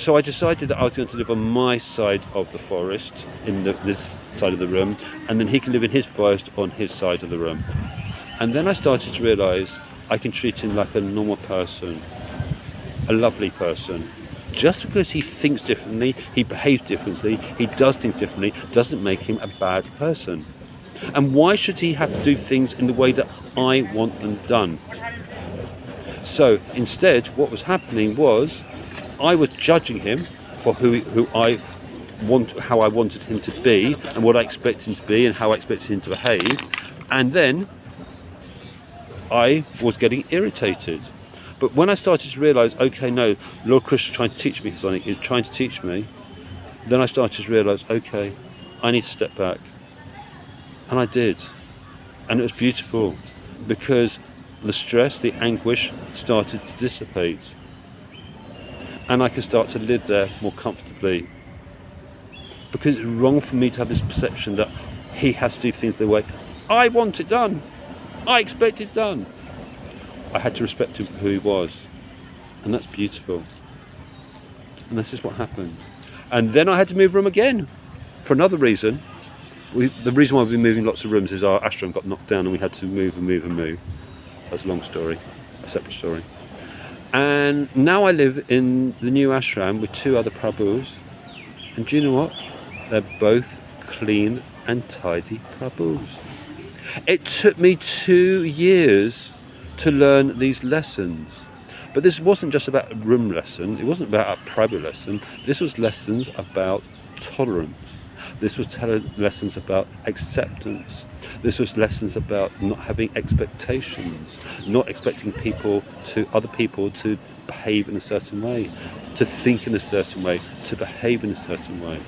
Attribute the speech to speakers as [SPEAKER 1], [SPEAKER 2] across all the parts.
[SPEAKER 1] So I decided that I was going to live on my side of the forest, in this side of the room, and then he can live in his forest on his side of the room. And then I started to realise I can treat him like a normal person, a lovely person. Just because he thinks differently, he behaves differently, he does things differently, doesn't make him a bad person. And why should he have to do things in the way that I want them done? So instead, what was happening was I was judging him for how I wanted him to be, and what I expected him to be, and how I expected him to behave, and then I was getting irritated. But when I started to realise, okay, no, Lord Krishna is trying to teach me something, he's trying to teach me, then I started to realise, okay, I need to step back. And I did. And it was beautiful, because the stress, the anguish started to dissipate. And I could start to live there more comfortably. Because it's wrong for me to have this perception that he has to do things the way I want it done, I expect it done. I had to respect him for who he was, and that's beautiful. And this is what happened. And then I had to move room again for another reason. The reason why we've been moving lots of rooms is our ashram got knocked down and we had to move and move and move. That's a long story, a separate story. And now I live in the new ashram with 2 other Prabhus, and do you know what? They're both clean and tidy Prabhus. It took me 2 years to learn these lessons. But this wasn't just about a room lesson, it wasn't about a Prabhu lesson, this was lessons about tolerance. This was lessons about acceptance. This was lessons about not having expectations, not expecting other people to behave in a certain way, to think in a certain way, to behave in a certain way.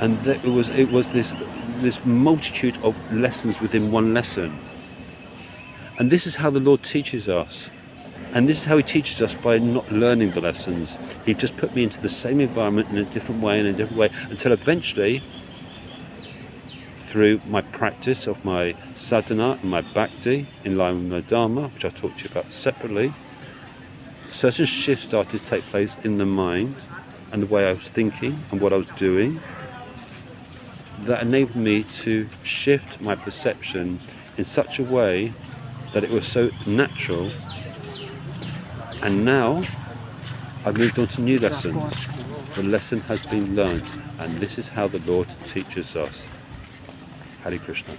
[SPEAKER 1] And it was this multitude of lessons within one lesson. And this is how the Lord teaches us. And this is how he teaches us, by not learning the lessons. He just put me into the same environment in a different way, until eventually, through my practice of my sadhana and my bhakti, in line with my dharma, which I'll talk to you about separately, certain shifts started to take place in the mind and the way I was thinking and what I was doing, that enabled me to shift my perception in such a way that it was so natural. And now I've moved on to new lessons. The lesson has been learned, and this is how the Lord teaches us. Hare Krishna.